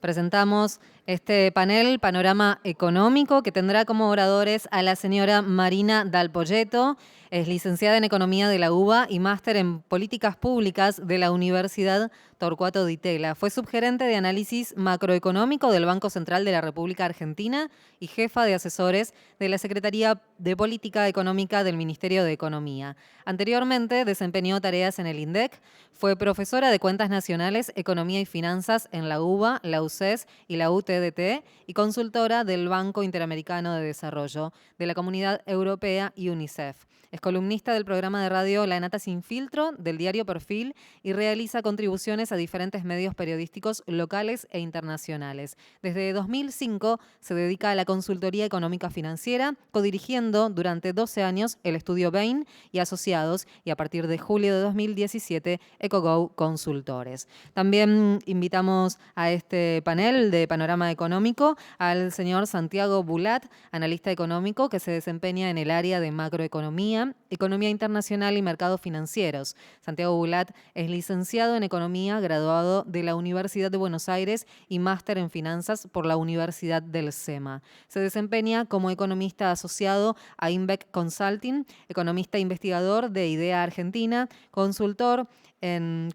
Presentamos este panel, Panorama Económico, que tendrá como oradores a la señora Marina Dal Poyetto. Es licenciada en Economía de la UBA y máster en Políticas Públicas de la Universidad Torcuato Di Tella. Fue subgerente de análisis macroeconómico del Banco Central de la República Argentina y jefa de asesores de la Secretaría de Política Económica del Ministerio de Economía. Anteriormente desempeñó tareas en el INDEC, fue profesora de Cuentas Nacionales, Economía y Finanzas en la UBA, la UCES y la UTDT y consultora del Banco Interamericano de Desarrollo, de la Comunidad Europea y UNICEF. Es columnista del programa de radio La Nata Sin Filtro, del diario Perfil, y realiza contribuciones a diferentes medios periodísticos locales e internacionales. Desde 2005 se dedica a la consultoría económica financiera, codirigiendo durante 12 años el estudio Bain y Asociados, y a partir de julio de 2017 EcoGo Consultores. También invitamos a este panel de Panorama Económico al señor Santiago Bulat, analista económico que se desempeña en el área de macroeconomía, economía internacional y mercados financieros. Santiago Bulat es licenciado en Economía, graduado de la Universidad de Buenos Aires y máster en Finanzas por la Universidad del SEMA. Se desempeña como economista asociado a Inbec Consulting, economista investigador de IDEA Argentina, conductor en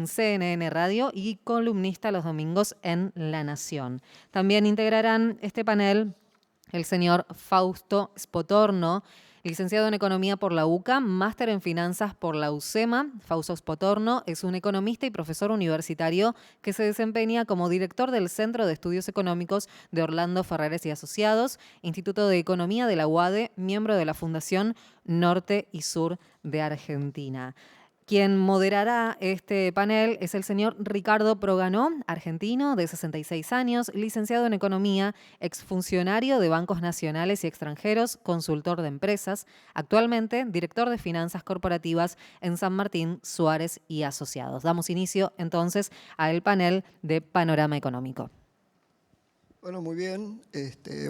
CNN Radio y columnista los domingos en La Nación. También integrarán este panel el señor Fausto Spotorno, licenciado en Economía por la UCA, máster en Finanzas por la UCEMA. Fausto Spotorno es un economista y profesor universitario que se desempeña como director del Centro de Estudios Económicos de Orlando Ferreres y Asociados, Instituto de Economía de la UADE, miembro de la Fundación Norte y Sur de Argentina. Quien moderará este panel es el señor Ricardo Proganó, argentino de 66 años, licenciado en Economía, exfuncionario de bancos nacionales y extranjeros, consultor de empresas, actualmente director de finanzas corporativas en San Martín, Suárez y Asociados. Damos inicio entonces al panel de Panorama Económico. Bueno, muy bien.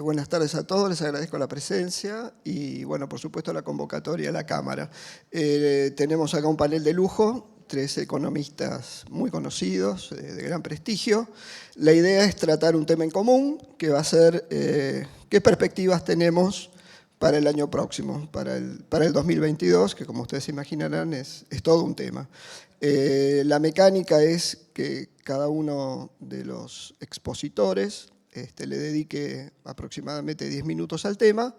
Buenas tardes a todos, les agradezco la presencia y, bueno, por supuesto, la convocatoria a la Cámara. Tenemos acá un panel de lujo, 3 economistas muy conocidos, de gran prestigio. La idea es tratar un tema en común, que va a ser qué perspectivas tenemos para el año próximo, para el 2022, que como ustedes imaginarán es todo un tema. La mecánica es que cada uno de los expositores le dedique aproximadamente 10 minutos al tema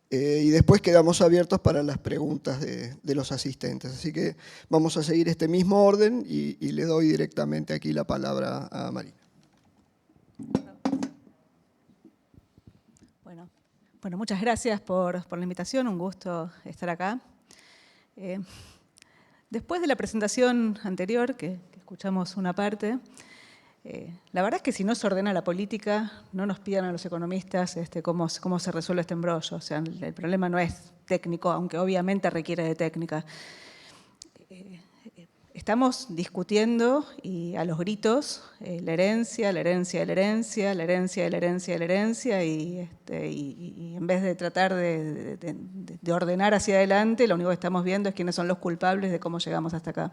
y después quedamos abiertos para las preguntas de los asistentes. Así que vamos a seguir este mismo orden y le doy directamente aquí la palabra a Marina. Bueno, muchas gracias por la invitación, un gusto estar acá. Después de la presentación anterior, que escuchamos una parte, la verdad es que si no se ordena la política, no nos pidan a los economistas cómo se resuelve este embrollo. O sea, el problema no es técnico, aunque obviamente requiere de técnica. Estamos discutiendo y a los gritos la herencia, la herencia de la herencia, la herencia de la herencia de la herencia y en vez de tratar de ordenar hacia adelante, lo único que estamos viendo es quiénes son los culpables de cómo llegamos hasta acá.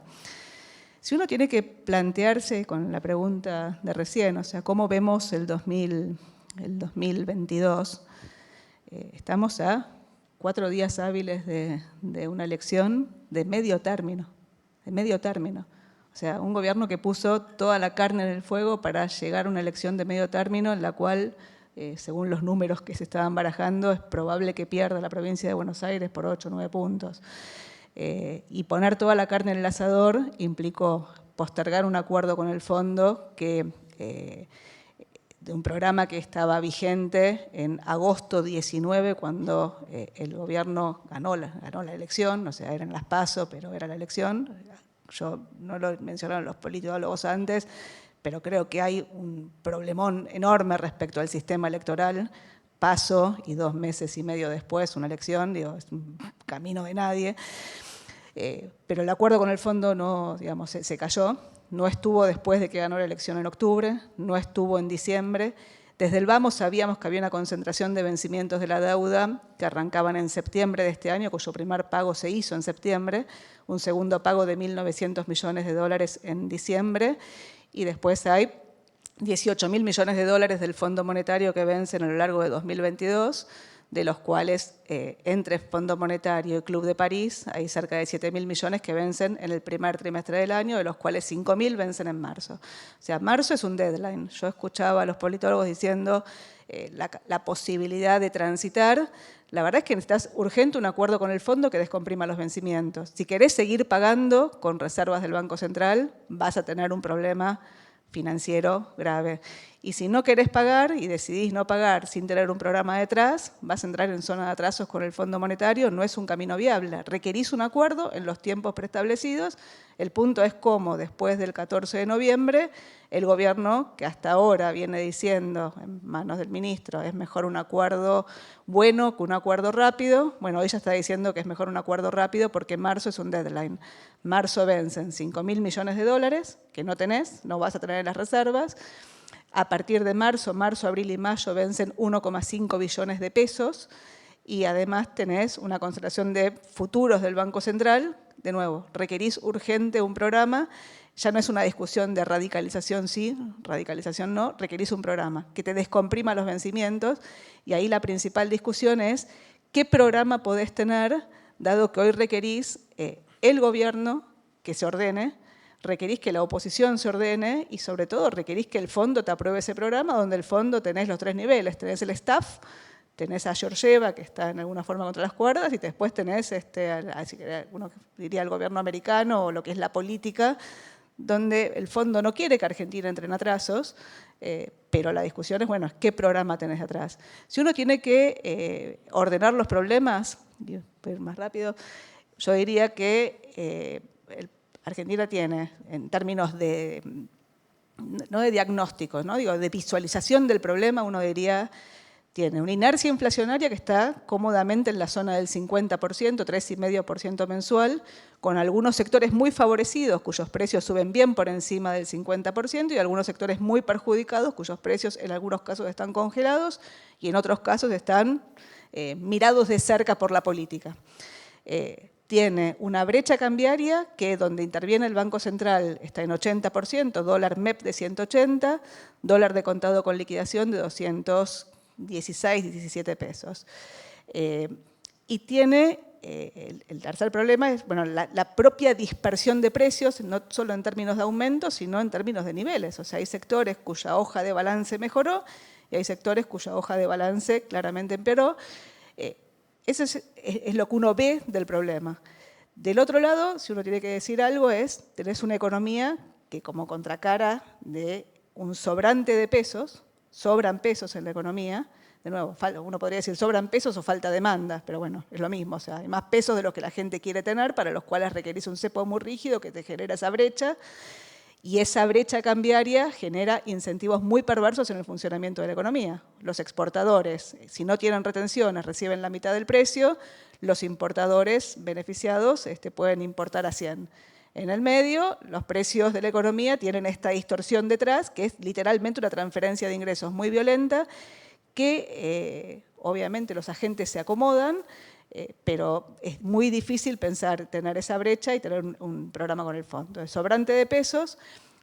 Si uno tiene que plantearse con la pregunta de recién, o sea, ¿cómo vemos el 2022? Estamos a 4 días hábiles de una elección de medio término. O sea, un gobierno que puso toda la carne en el fuego para llegar a una elección de medio término en la cual, según los números que se estaban barajando, es probable que pierda la provincia de Buenos Aires por 8 o 9 puntos. Y poner toda la carne en el asador implicó postergar un acuerdo con el fondo de un programa que estaba vigente en agosto 19, cuando el gobierno ganó la elección, o sea, eran las PASO, pero era la elección. Yo no lo mencionaron los politólogos antes, pero creo que hay un problemón enorme respecto al sistema electoral. PASO y 2 meses y medio después una elección, es un camino de nadie. Pero el acuerdo con el fondo no, se cayó, no estuvo después de que ganó la elección en octubre, no estuvo en diciembre. Desde el vamos sabíamos que había una concentración de vencimientos de la deuda que arrancaban en septiembre de este año, cuyo primer pago se hizo en septiembre, un segundo pago de $1.900 millones en diciembre, y después hay 18.000 millones de dólares del Fondo Monetario que vencen a lo largo de 2022, de los cuales entre Fondo Monetario y Club de París hay cerca de 7.000 millones que vencen en el primer trimestre del año, de los cuales 5.000 vencen en marzo. O sea, marzo es un deadline. Yo escuchaba a los politólogos diciendo la posibilidad de transitar. La verdad es que necesitas urgente un acuerdo con el fondo que descomprima los vencimientos. Si querés seguir pagando con reservas del Banco Central, vas a tener un problema financiero grave. Y si no querés pagar y decidís no pagar sin tener un programa detrás, vas a entrar en zona de atrasos con el Fondo Monetario, no es un camino viable. Requerís un acuerdo en los tiempos preestablecidos. El punto es cómo, después del 14 de noviembre, el gobierno, que hasta ahora viene diciendo, en manos del ministro, es mejor un acuerdo bueno que un acuerdo rápido, bueno, hoy ya está diciendo que es mejor un acuerdo rápido porque marzo es un deadline. Marzo vencen 5.000 millones de dólares, que no tenés, no vas a tener en las reservas. A partir de marzo, abril y mayo vencen 1,5 billones de pesos y además tenés una concentración de futuros del Banco Central. De nuevo, requerís urgente un programa, ya no es una discusión de radicalización sí, radicalización no, requerís un programa que te descomprima los vencimientos y ahí la principal discusión es qué programa podés tener, dado que hoy requerís el gobierno que se ordene, requerís que la oposición se ordene y sobre todo requerís que el fondo te apruebe ese programa donde el fondo tenés los 3 niveles, tenés el staff, tenés a Georgieva que está en alguna forma contra las cuerdas y después tenés, uno diría el gobierno americano o lo que es la política, donde el fondo no quiere que Argentina entre en atrasos, pero la discusión es, bueno, ¿qué programa tenés atrás? Si uno tiene que ordenar los problemas, voy más rápido, yo diría que Argentina tiene, en términos de, no de diagnóstico, ¿no? Digo, de visualización del problema, uno diría, tiene una inercia inflacionaria que está cómodamente en la zona del 50%, 3,5% mensual, con algunos sectores muy favorecidos, cuyos precios suben bien por encima del 50%, y algunos sectores muy perjudicados, cuyos precios en algunos casos están congelados y en otros casos están mirados de cerca por la política. Tiene una brecha cambiaria que donde interviene el Banco Central está en 80%, dólar MEP de 180, dólar de contado con liquidación de 216, 17 pesos. Y tiene, el tercer problema es bueno, la propia dispersión de precios, no solo en términos de aumento, sino en términos de niveles. O sea, hay sectores cuya hoja de balance mejoró y hay sectores cuya hoja de balance claramente empeoró. Eso es lo que uno ve del problema. Del otro lado, si uno tiene que decir algo, tenés una economía que como contracara de un sobrante de pesos, sobran pesos en la economía, de nuevo, uno podría decir sobran pesos o falta demanda, pero bueno, es lo mismo, o sea, hay más pesos de los que la gente quiere tener, para los cuales requerís un cepo muy rígido que te genera esa brecha, y esa brecha cambiaria genera incentivos muy perversos en el funcionamiento de la economía. Los exportadores, si no tienen retenciones, reciben la mitad del precio, los importadores beneficiados pueden importar a 100. En el medio, los precios de la economía tienen esta distorsión detrás, que es literalmente una transferencia de ingresos muy violenta, que obviamente los agentes se acomodan, pero es muy difícil tener esa brecha y tener un programa con el fondo. Entonces, sobrante de pesos,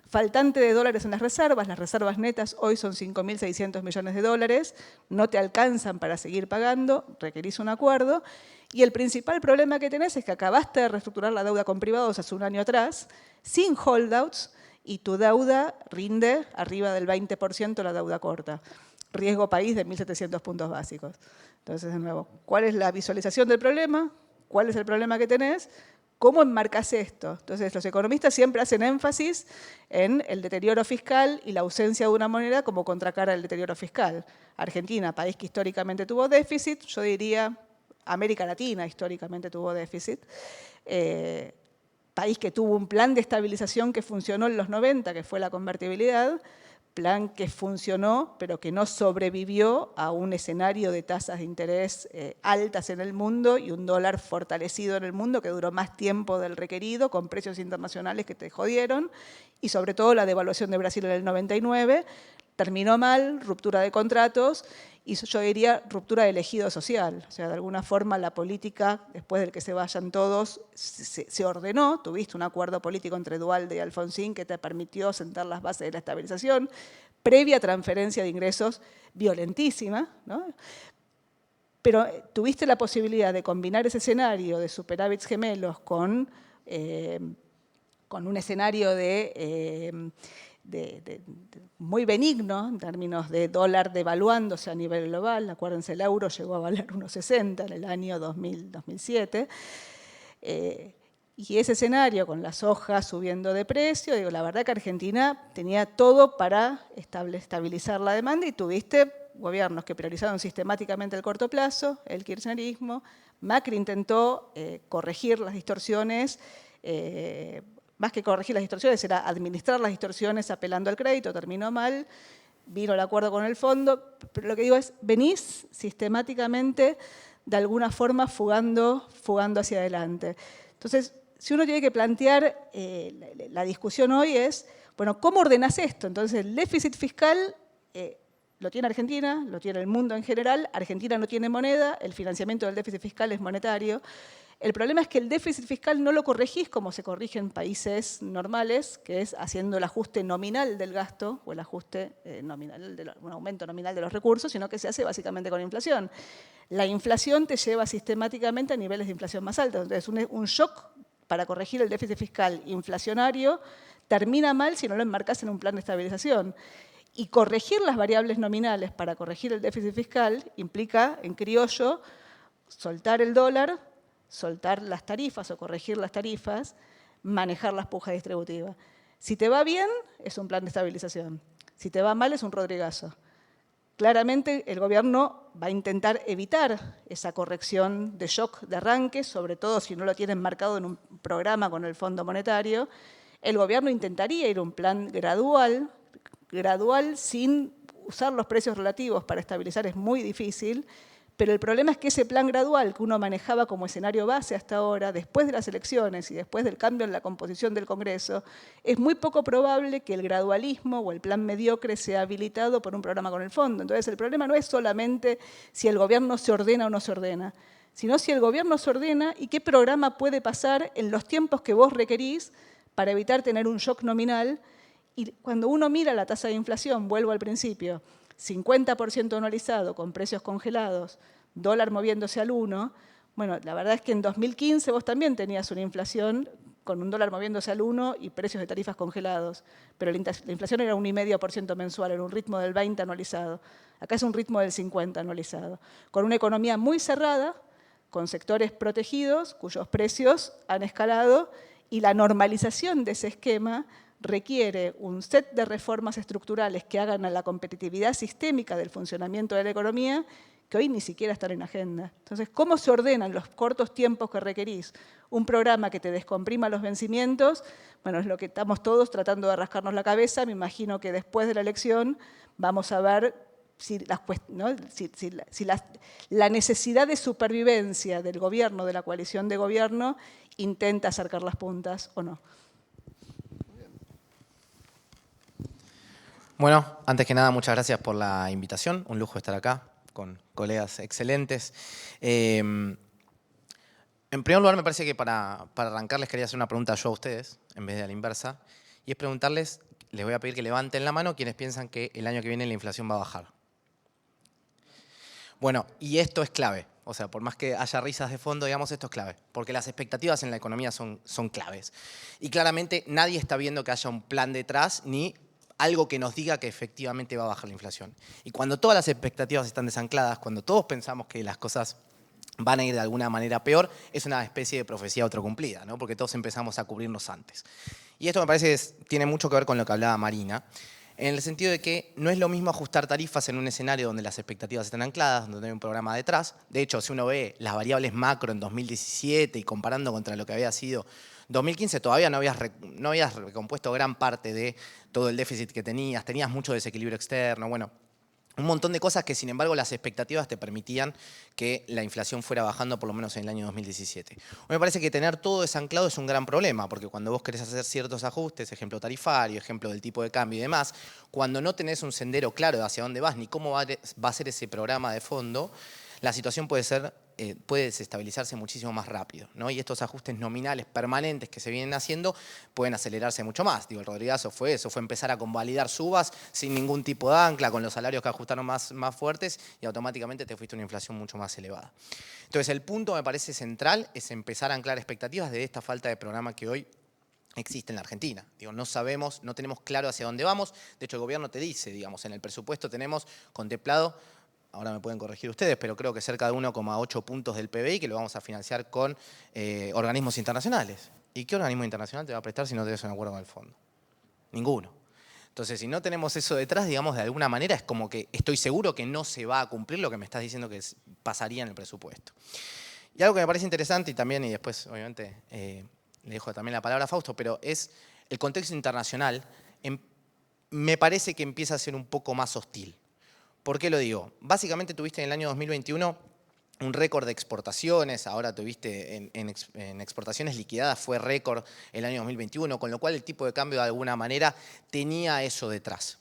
faltante de dólares en las reservas netas hoy son 5.600 millones de dólares, no te alcanzan para seguir pagando, requerís un acuerdo, y el principal problema que tenés es que acabaste de reestructurar la deuda con privados hace un año atrás, sin holdouts, y tu deuda rinde arriba del 20% la deuda corta. Riesgo país de 1.700 puntos básicos. Entonces, de nuevo, ¿cuál es la visualización del problema? ¿Cuál es el problema que tenés? ¿Cómo enmarcas esto? Entonces, los economistas siempre hacen énfasis en el deterioro fiscal y la ausencia de una moneda como contracara del deterioro fiscal. Argentina, país que históricamente tuvo déficit, yo diría América Latina históricamente tuvo déficit, país que tuvo un plan de estabilización que funcionó en los 90, que fue la convertibilidad, plan que funcionó, pero que no sobrevivió a un escenario de tasas de interés altas en el mundo y un dólar fortalecido en el mundo que duró más tiempo del requerido, con precios internacionales que te jodieron, y sobre todo la devaluación de Brasil en el 99, terminó mal, ruptura de contratos, y yo diría ruptura del ejido social. O sea, de alguna forma la política, después del que se vayan todos, se ordenó. Tuviste un acuerdo político entre Duhalde y Alfonsín que te permitió sentar las bases de la estabilización, previa transferencia de ingresos violentísima, ¿no? Pero tuviste la posibilidad de combinar ese escenario de superávits gemelos con un escenario muy benigno en términos de dólar devaluándose a nivel global. Acuérdense, el euro llegó a valer 1,60 en el año 2007. Y ese escenario con las hojas subiendo de precio, digo, la verdad que Argentina tenía todo para estabilizar la demanda y tuviste gobiernos que priorizaron sistemáticamente el corto plazo, el kirchnerismo. Macri intentó corregir las distorsiones, más que corregir las distorsiones, era administrar las distorsiones apelando al crédito, terminó mal, vino el acuerdo con el fondo, pero lo que digo es, venís sistemáticamente de alguna forma fugando hacia adelante. Entonces, si uno tiene que plantear, la discusión hoy es, bueno, ¿cómo ordenás esto? Entonces, el déficit fiscal lo tiene Argentina, lo tiene el mundo en general. Argentina no tiene moneda, el financiamiento del déficit fiscal es monetario. El problema es que el déficit fiscal no lo corregís como se corrige en países normales, que es haciendo el ajuste nominal del gasto o el ajuste nominal, un aumento nominal de los recursos, sino que se hace básicamente con inflación. La inflación te lleva sistemáticamente a niveles de inflación más altos. Entonces, un shock para corregir el déficit fiscal inflacionario termina mal si no lo enmarcas en un plan de estabilización. Y corregir las variables nominales para corregir el déficit fiscal implica, en criollo, soltar el dólar, soltar las tarifas o corregir las tarifas, manejar las pujas distributivas. Si te va bien, es un plan de estabilización. Si te va mal, es un rodrigazo. Claramente, el gobierno va a intentar evitar esa corrección de shock de arranque, sobre todo si no lo tienen marcado en un programa con el Fondo Monetario. El gobierno intentaría ir a un plan gradual sin usar los precios relativos para estabilizar es muy difícil, pero el problema es que ese plan gradual que uno manejaba como escenario base hasta ahora, después de las elecciones y después del cambio en la composición del Congreso, es muy poco probable que el gradualismo o el plan mediocre sea habilitado por un programa con el fondo. Entonces, el problema no es solamente si el gobierno se ordena o no se ordena, sino si el gobierno se ordena y qué programa puede pasar en los tiempos que vos requerís para evitar tener un shock nominal. Y cuando uno mira la tasa de inflación, vuelvo al principio, 50% anualizado con precios congelados, dólar moviéndose al 1, bueno, la verdad es que en 2015 vos también tenías una inflación con un dólar moviéndose al 1 y precios de tarifas congelados, pero la inflación era 1,5% mensual, era un ritmo del 20 anualizado. Acá es un ritmo del 50 anualizado, con una economía muy cerrada, con sectores protegidos cuyos precios han escalado y la normalización de ese esquema requiere un set de reformas estructurales que hagan a la competitividad sistémica del funcionamiento de la economía que hoy ni siquiera están en agenda. Entonces, ¿cómo se ordenan los cortos tiempos que requerís? Un programa que te descomprima los vencimientos, bueno, es lo que estamos todos tratando de rascarnos la cabeza. Me imagino que después de la elección vamos a ver si la necesidad de supervivencia del gobierno, de la coalición de gobierno, intenta acercar las puntas o no. Bueno, antes que nada, muchas gracias por la invitación. Un lujo estar acá con colegas excelentes. En primer lugar, me parece que para arrancar les quería hacer una pregunta yo a ustedes, en vez de a la inversa. Y es preguntarles, les voy a pedir que levanten la mano quienes piensan que el año que viene la inflación va a bajar. Bueno, y esto es clave. O sea, por más que haya risas de fondo, digamos, esto es clave. Porque las expectativas en la economía son claves. Y claramente nadie está viendo que haya un plan detrás ni algo que nos diga que efectivamente va a bajar la inflación. Y cuando todas las expectativas están desancladas, cuando todos pensamos que las cosas van a ir de alguna manera peor, es una especie de profecía autocumplida, ¿no? Porque todos empezamos a cubrirnos antes. Y esto me parece que tiene mucho que ver con lo que hablaba Marina, en el sentido de que no es lo mismo ajustar tarifas en un escenario donde las expectativas están ancladas, donde hay un programa detrás. De hecho, si uno ve las variables macro en 2017 y comparando contra lo que había sido 2015, todavía no habías recompuesto gran parte de todo el déficit que tenías mucho desequilibrio externo, bueno, un montón de cosas que, sin embargo, las expectativas te permitían que la inflación fuera bajando por lo menos en el año 2017. Me parece que tener todo desanclado es un gran problema, porque cuando vos querés hacer ciertos ajustes, ejemplo tarifario, ejemplo del tipo de cambio y demás, cuando no tenés un sendero claro de hacia dónde vas ni cómo va a ser ese programa de fondo, la situación puede ser puede desestabilizarse muchísimo más rápido, ¿no? Y estos ajustes nominales permanentes que se vienen haciendo pueden acelerarse mucho más. Digo, el Rodrigazo fue eso, fue empezar a convalidar subas sin ningún tipo de ancla, con los salarios que ajustaron más fuertes y automáticamente te fuiste a una inflación mucho más elevada. Entonces el punto me parece central es empezar a anclar expectativas de esta falta de programa que hoy existe en la Argentina. Digo, no sabemos, no tenemos claro hacia dónde vamos. De hecho, el gobierno te dice, digamos, en el presupuesto tenemos contemplado, ahora me pueden corregir ustedes, pero creo que cerca de 1,8 puntos del PBI que lo vamos a financiar con organismos internacionales. ¿Y qué organismo internacional te va a prestar si no tenés un acuerdo con el fondo? Ninguno. Entonces, si no tenemos eso detrás, digamos, de alguna manera es como que estoy seguro que no se va a cumplir lo que me estás diciendo que pasaría en el presupuesto. Y algo que me parece interesante y también, y después, obviamente, le dejo también la palabra a Fausto, pero es el contexto internacional, me parece que empieza a ser un poco más hostil. ¿Por qué lo digo? Básicamente tuviste en el año 2021 un récord de exportaciones, ahora tuviste en exportaciones liquidadas, fue récord el año 2021, con lo cual el tipo de cambio de alguna manera tenía eso detrás.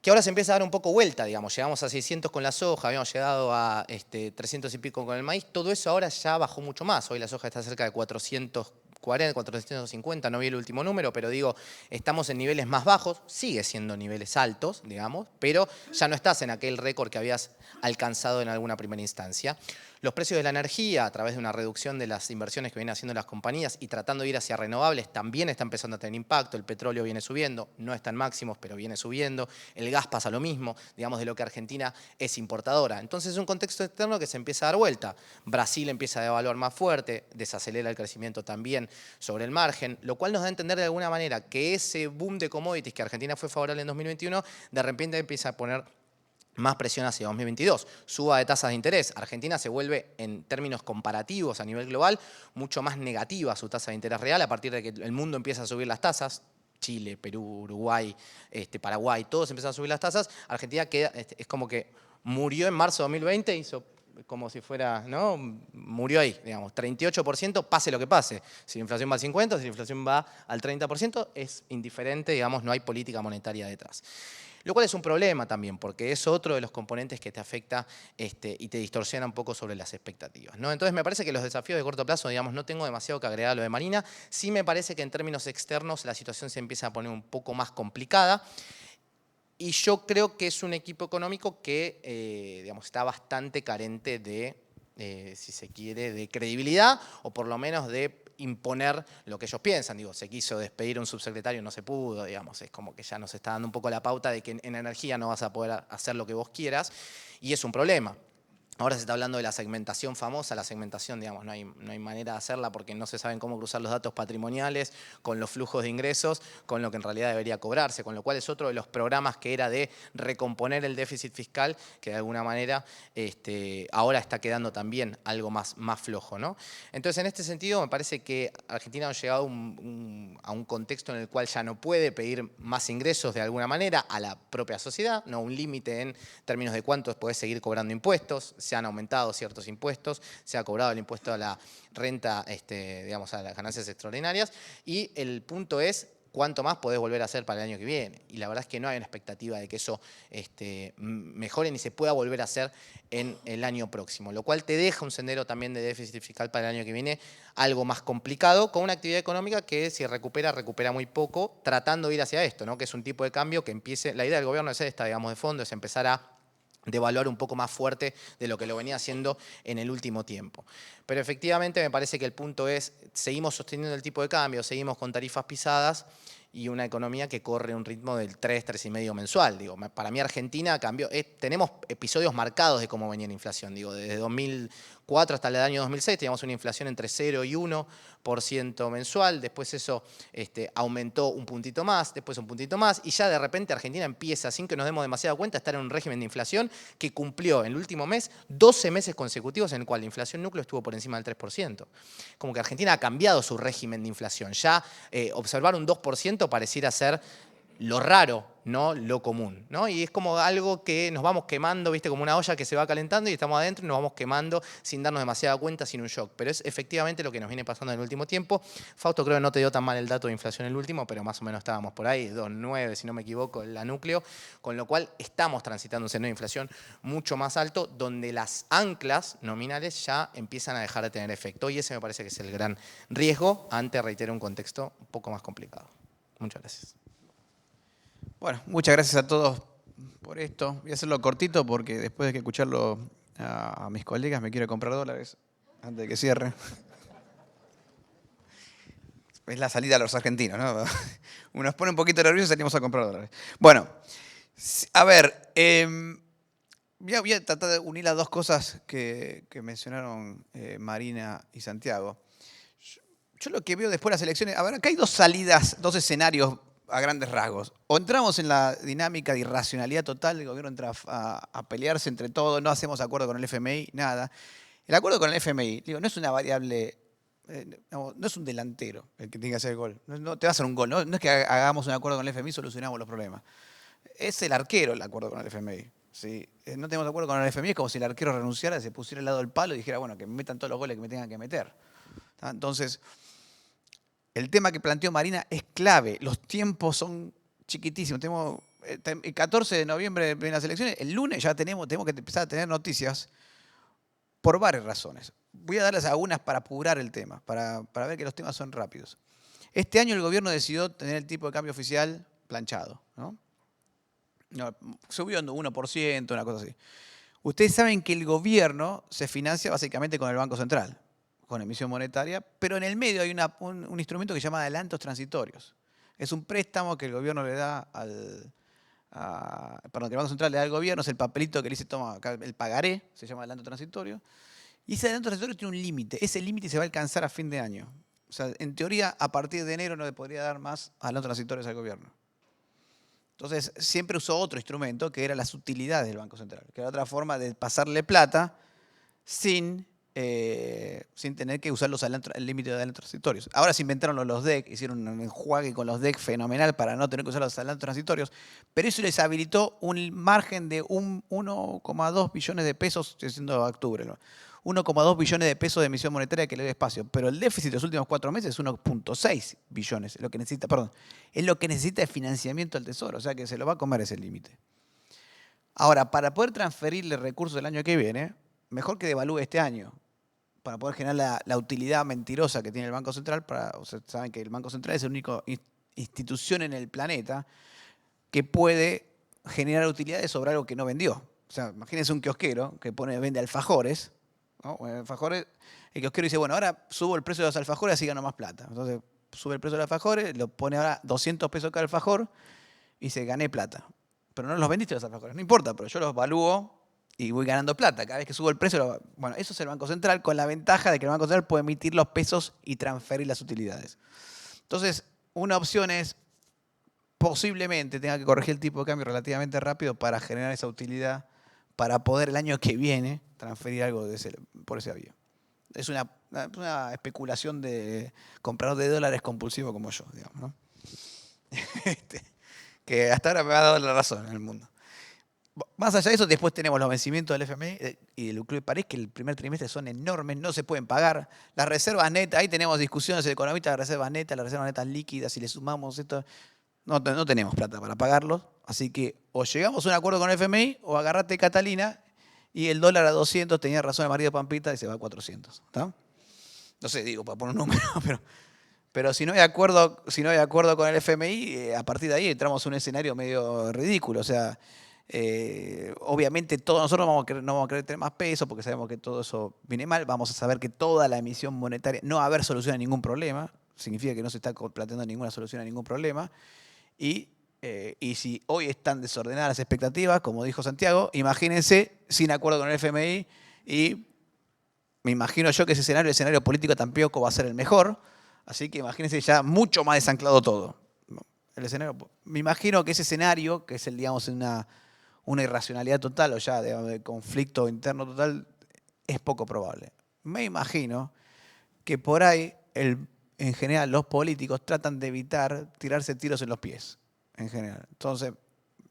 Que ahora se empieza a dar un poco vuelta, digamos, llegamos a 600 con la soja, habíamos llegado a 300 y pico con el maíz, todo eso ahora ya bajó mucho más, hoy la soja está cerca de 440, 450, no vi el último número, pero digo, estamos en niveles más bajos, sigue siendo niveles altos, digamos, pero ya no estás en aquel récord que habías alcanzado en alguna primera instancia. Los precios de la energía, a través de una reducción de las inversiones que vienen haciendo las compañías y tratando de ir hacia renovables, también está empezando a tener impacto. El petróleo viene subiendo, no está en máximos, pero viene subiendo. El gas pasa lo mismo, digamos, de lo que Argentina es importadora. Entonces es un contexto externo que se empieza a dar vuelta. Brasil empieza a devaluar más fuerte, desacelera el crecimiento también sobre el margen, lo cual nos da a entender de alguna manera que ese boom de commodities que Argentina fue favorable en 2021, de repente empieza a poner más presión hacia 2022. Suba de tasas de interés. Argentina se vuelve, en términos comparativos a nivel global, mucho más negativa su tasa de interés real a partir de que el mundo empieza a subir las tasas. Chile, Perú, Uruguay, Paraguay, todos empiezan a subir las tasas. Argentina queda, es como que murió en marzo de 2020, hizo como si fuera, ¿no? Murió ahí, digamos, 38%, pase lo que pase. Si la inflación va al 50%, si la inflación va al 30%, es indiferente, digamos, no hay política monetaria detrás. Lo cual es un problema también, porque es otro de los componentes que te afecta y te distorsiona un poco sobre las expectativas, ¿no? Entonces me parece que los desafíos de corto plazo, digamos, no tengo demasiado que agregar a lo de Marina. Sí me parece que en términos externos la situación se empieza a poner un poco más complicada. Y yo creo que es un equipo económico que digamos, está bastante carente de, si se quiere, de credibilidad o por lo menos de imponer lo que ellos piensan. Digo, se quiso despedir a un subsecretario, no se pudo, digamos, es como que ya nos está dando un poco la pauta de que en energía no vas a poder hacer lo que vos quieras y es un problema. Ahora se está hablando de la segmentación famosa, la segmentación, digamos, no hay manera de hacerla porque no se saben cómo cruzar los datos patrimoniales con los flujos de ingresos, con lo que en realidad debería cobrarse, con lo cual es otro de los programas que era de recomponer el déficit fiscal, que de alguna manera ahora está quedando también algo más flojo, ¿no? Entonces, en este sentido, me parece que Argentina ha llegado a un contexto en el cual ya no puede pedir más ingresos de alguna manera a la propia sociedad, no un límite en términos de cuánto podés seguir cobrando impuestos. Se han aumentado ciertos impuestos, se ha cobrado el impuesto a la renta, digamos, a las ganancias extraordinarias, y el punto es cuánto más podés volver a hacer para el año que viene. Y la verdad es que no hay una expectativa de que eso mejore ni se pueda volver a hacer en el año próximo, lo cual te deja un sendero también de déficit fiscal para el año que viene algo más complicado, con una actividad económica que si recupera muy poco, tratando de ir hacia esto, ¿no? Que es un tipo de cambio que empiece, la idea del gobierno es esta, digamos, de fondo, es empezar a devaluar un poco más fuerte de lo que lo venía haciendo en el último tiempo. Pero efectivamente me parece que el punto es, seguimos sosteniendo el tipo de cambio, seguimos con tarifas pisadas y una economía que corre un ritmo del 3,5 mensual. Digo, para mí Argentina cambió, tenemos episodios marcados de cómo venía la inflación. Digo, desde 2004 hasta el año 2006 teníamos una inflación entre 0 y 1% mensual, después eso aumentó un puntito más, después un puntito más, y ya de repente Argentina empieza, sin que nos demos demasiada cuenta, a estar en un régimen de inflación que cumplió en el último mes 12 meses consecutivos en el cual la inflación núcleo estuvo por encima del 3%. Como que Argentina ha cambiado su régimen de inflación. Ya observar un 2% pareciera ser lo raro, no lo común, ¿no? Y es como algo que nos vamos quemando, ¿viste? Como una olla que se va calentando y estamos adentro y nos vamos quemando sin darnos demasiada cuenta, sin un shock. Pero es efectivamente lo que nos viene pasando en el último tiempo. Fausto creo que no te dio tan mal el dato de inflación el último, pero más o menos estábamos por ahí, 2,9 si no me equivoco, la núcleo, con lo cual estamos transitando un seno de inflación mucho más alto, donde las anclas nominales ya empiezan a dejar de tener efecto. Y ese me parece que es el gran riesgo ante, reitero, un contexto un poco más complicado. Muchas gracias. Bueno, muchas gracias a todos por esto. Voy a hacerlo cortito porque después de que escucharlo a mis colegas me quiero comprar dólares antes de que cierre. Es la salida a los argentinos, ¿no? Nos pone un poquito nerviosos y salimos a comprar dólares. Bueno, a ver, voy a tratar de unir las dos cosas que mencionaron Marina y Santiago. Yo lo que veo después de las elecciones, a ver, acá hay dos salidas, dos escenarios a grandes rasgos. O entramos en la dinámica de irracionalidad total, el gobierno entra a pelearse entre todos, no hacemos acuerdo con el FMI, nada. El acuerdo con el FMI, digo, no es una variable, no es un delantero el que tiene que hacer el gol. No te va a hacer un gol, no es que hagamos un acuerdo con el FMI y solucionamos los problemas. Es el arquero el acuerdo con el FMI. Si no tenemos acuerdo con el FMI, es como si el arquero renunciara, se pusiera al lado del palo y dijera, bueno, que me metan todos los goles que me tengan que meter. Entonces, el tema que planteó Marina es clave. Los tiempos son chiquitísimos. Tenemos el 14 de noviembre en las elecciones. El lunes ya tenemos que empezar a tener noticias por varias razones. Voy a darles algunas para apurar el tema, para ver que los temas son rápidos. Este año el gobierno decidió tener el tipo de cambio oficial planchado, ¿no? Subió en 1%, una cosa así. Ustedes saben que el gobierno se financia básicamente con el Banco Central, con emisión monetaria, pero en el medio hay un instrumento que se llama adelantos transitorios. Es un préstamo que el gobierno le da que el Banco Central le da al gobierno, es el papelito que le dice, toma, acá el pagaré, se llama adelanto transitorio, y ese adelanto transitorio tiene un límite, ese límite se va a alcanzar a fin de año. O sea, en teoría, a partir de enero no le podría dar más adelantos transitorios al gobierno. Entonces, siempre usó otro instrumento, que era las utilidades del Banco Central, que era otra forma de pasarle plata sin tener que usar el límite de adelantos transitorios. Ahora se inventaron los DEC, hicieron un enjuague con los DEC fenomenal para no tener que usar los adelantos transitorios, pero eso les habilitó un margen de 1,2 billones de pesos, estoy diciendo octubre, ¿no? 1,2 billones de pesos de emisión monetaria que le dio espacio, pero el déficit de los últimos 4 meses es 1,6 billones, es lo que necesita de financiamiento al Tesoro, o sea que se lo va a comer ese límite. Ahora, para poder transferirle recursos el año que viene, mejor que devalúe este año, para poder generar la utilidad mentirosa que tiene el Banco Central. Saben que el Banco Central es la única institución en el planeta que puede generar utilidades sobre algo que no vendió. O sea, imagínense un kiosquero que vende alfajores, ¿no? Alfajores, el kiosquero dice, bueno, ahora subo el precio de los alfajores, así gano más plata. Entonces sube el precio de los alfajores, lo pone ahora 200 pesos cada alfajor y dice, gané plata. Pero no los vendiste los alfajores, no importa, pero yo los evalúo y voy ganando plata. Cada vez que subo el precio, bueno, eso es el Banco Central, con la ventaja de que el Banco Central puede emitir los pesos y transferir las utilidades. Entonces, una opción es, posiblemente tenga que corregir el tipo de cambio relativamente rápido para generar esa utilidad, para poder el año que viene transferir algo por ese vía. Es una especulación de comprador de dólares compulsivo como yo, digamos, ¿no? Que hasta ahora me ha dado la razón en el mundo. Más allá de eso, después tenemos los vencimientos del FMI y del Club de París, que el primer trimestre son enormes, no se pueden pagar. Las reservas netas, ahí tenemos discusiones económicas de reservas netas, las reservas netas líquidas, si le sumamos esto, no tenemos plata para pagarlos. Así que o llegamos a un acuerdo con el FMI o agarrate Catalina y el dólar a 200, tenía razón el marido Pampita, y se va a 400. ¿Está? No sé, digo, para poner un número, pero si no hay acuerdo con el FMI, a partir de ahí entramos en un escenario medio ridículo. O sea, obviamente todos nosotros no vamos a querer tener más peso porque sabemos que todo eso viene mal. Vamos a saber que toda la emisión monetaria no va a haber solución a ningún problema. Significa que no se está planteando ninguna solución a ningún problema. Y si hoy están desordenadas las expectativas, como dijo Santiago, imagínense sin acuerdo con el FMI y me imagino yo que el escenario político tampoco va a ser el mejor. Así que imagínense ya mucho más desanclado todo. Me imagino que ese escenario, que es digamos, una irracionalidad total o ya de conflicto interno total, es poco probable. Me imagino que por ahí, en general, los políticos tratan de evitar tirarse tiros en los pies. en general. Entonces,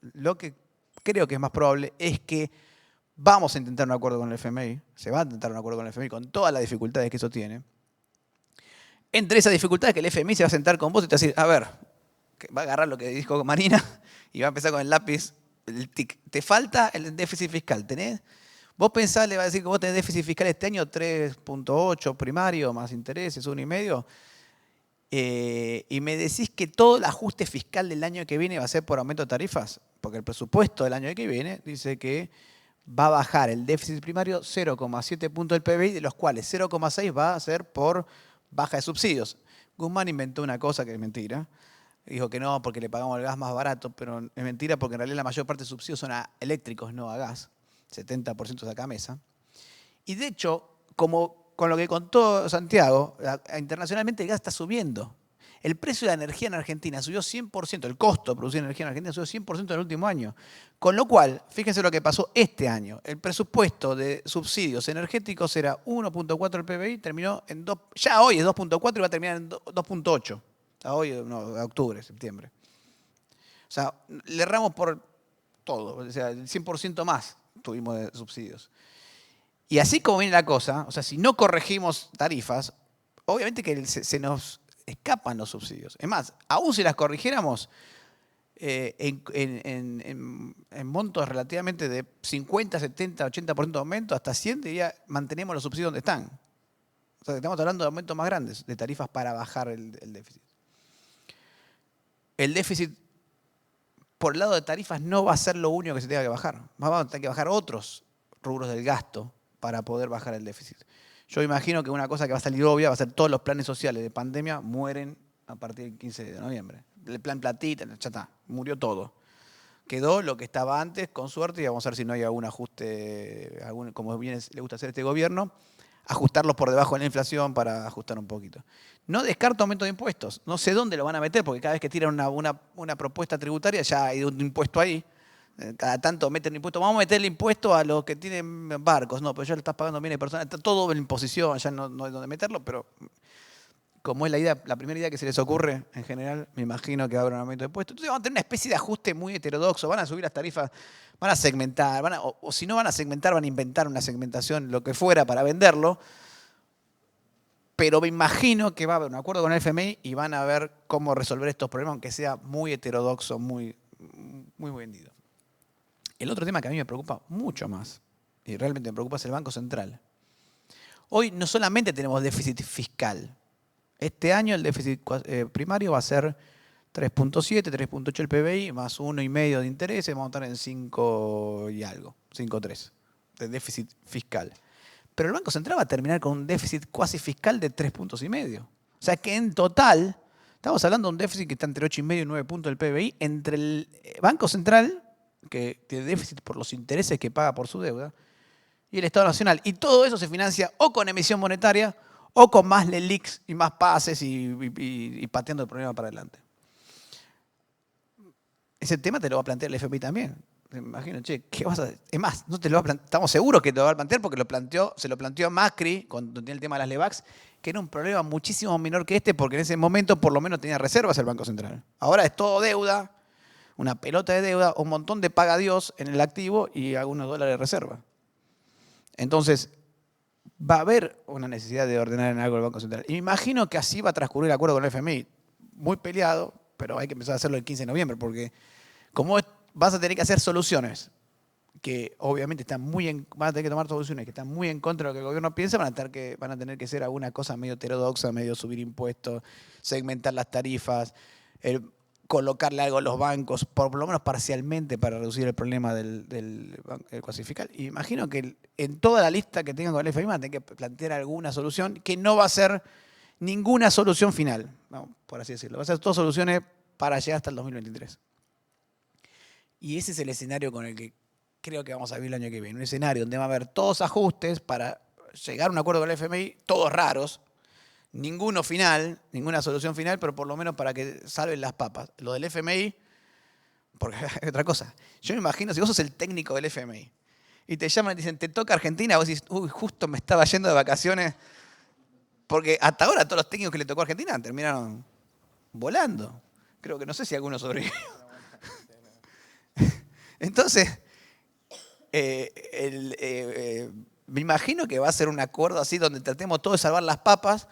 lo que creo que es más probable es que vamos a intentar un acuerdo con el FMI, se va a intentar un acuerdo con el FMI con todas las dificultades que eso tiene. Entre esas dificultades que el FMI se va a sentar con vos y te va a decir, a ver, que va a agarrar lo que dijo Marina y va a empezar con el lápiz, el tic. Te falta el déficit fiscal, ¿tenés? Vos pensás, le va a decir que vos tenés déficit fiscal este año 3.8 primario, más intereses, 1,5. Y me decís que todo el ajuste fiscal del año que viene va a ser por aumento de tarifas, porque el presupuesto del año que viene dice que va a bajar el déficit primario 0,7 puntos del PBI, de los cuales 0,6 va a ser por baja de subsidios. Guzmán inventó una cosa que es mentira. Dijo que no, porque le pagamos el gas más barato, pero es mentira porque en realidad la mayor parte de subsidios son a eléctricos, no a gas. 70% saca a mesa. Y de hecho, como con lo que contó Santiago, internacionalmente el gas está subiendo. El precio de la energía en Argentina subió 100%, el costo de producir energía en Argentina subió 100% en el último año. Con lo cual, fíjense lo que pasó este año. El presupuesto de subsidios energéticos era 1.4 del PBI, terminó en 2, ya hoy es 2.4 y va a terminar en 2.8. Hoy, no, octubre, septiembre. O sea, le erramos por todo, o sea, el 100% más tuvimos de subsidios. Y así como viene la cosa, o sea, si no corregimos tarifas, obviamente que se nos escapan los subsidios. Es más, aún si las corrigiéramos en montos relativamente de 50, 70, 80% de aumento, hasta 100, diría, mantenemos los subsidios donde están. O sea, estamos hablando de aumentos más grandes, de tarifas para bajar el déficit. El déficit por el lado de tarifas no va a ser lo único que se tenga que bajar. Vamos a tener que bajar otros rubros del gasto para poder bajar el déficit. Yo imagino que una cosa que va a salir obvia va a ser todos los planes sociales de pandemia mueren a partir del 15 de noviembre. El plan platita, ya está, murió todo. Quedó lo que estaba antes, con suerte, y vamos a ver si no hay algún ajuste, como bien le gusta hacer este gobierno, ajustarlos por debajo de la inflación para ajustar un poquito. No descarto aumento de impuestos. No sé dónde lo van a meter, porque cada vez que tiran una propuesta tributaria ya hay un impuesto ahí. Cada tanto meten impuesto. Vamos a meter el impuesto a los que tienen barcos. No, pero ya lo estás pagando miles de personas. Está todo en imposición, ya no hay dónde meterlo, pero como es la primera idea que se les ocurre, en general, me imagino que va a haber un aumento de impuestos. Entonces van a tener una especie de ajuste muy heterodoxo. Van a subir las tarifas, van a segmentar, o si no van a segmentar, van a inventar una segmentación, lo que fuera, para venderlo. Pero me imagino que va a haber un acuerdo con el FMI y van a ver cómo resolver estos problemas, aunque sea muy heterodoxo, muy vendido. El otro tema que a mí me preocupa mucho más, y realmente me preocupa, es el Banco Central. Hoy no solamente tenemos déficit fiscal. Este año el déficit primario va a ser 3.7, 3.8 el PBI, más 1,5 de intereses, vamos a estar en 5 y algo, 5,3 de déficit fiscal. Pero el Banco Central va a terminar con un déficit cuasi fiscal de 3,5 puntos. O sea que en total, estamos hablando de un déficit que está entre 8,5 y 9 puntos del PBI, entre el Banco Central, que tiene déficit por los intereses que paga por su deuda, y el Estado Nacional. Y todo eso se financia o con emisión monetaria o con más LELIQs y más pases y pateando el problema para adelante. Ese tema te lo va a plantear el FMI también. Me imagino, che, ¿qué vas a hacer? Es más, no te lo va a plantear, estamos seguros que te lo va a plantear porque se lo planteó Macri cuando tenía el tema de las LEBACs, que era un problema muchísimo menor que este, porque en ese momento por lo menos tenía reservas el Banco Central. Ahora es todo deuda, una pelota de deuda, un montón de paga Dios en el activo y algunos dólares de reserva. Entonces, va a haber una necesidad de ordenar en algo el Banco Central. Y me imagino que así va a transcurrir el acuerdo con el FMI. Muy peleado, pero hay que empezar a hacerlo el 15 de noviembre, porque como vas a tener que hacer soluciones que obviamente van a tener que tomar soluciones que están muy en contra de lo que el gobierno piensa, van a tener que ser alguna cosa medio heterodoxa, medio subir impuestos, segmentar las tarifas, colocarle algo a los bancos, por lo menos parcialmente, para reducir el problema del cuasi fiscal. Y imagino que en toda la lista que tengan con el FMI van a tener que plantear alguna solución que no va a ser ninguna solución final, ¿no? Por así decirlo. Va a ser todas soluciones para llegar hasta el 2023. Y ese es el escenario con el que creo que vamos a vivir el año que viene. Un escenario donde va a haber todos ajustes para llegar a un acuerdo con el FMI, todos raros, ninguno final, ninguna solución final, pero por lo menos para que salven las papas. Lo del FMI, porque hay otra cosa. Yo me imagino, si vos sos el técnico del FMI y te llaman y dicen, te toca Argentina, vos decís, uy, justo me estaba yendo de vacaciones, porque hasta ahora todos los técnicos que le tocó a Argentina terminaron volando. Creo que no sé si alguno sobrevivió. Entonces, me imagino que va a ser un acuerdo así donde tratemos todos de salvar las papas,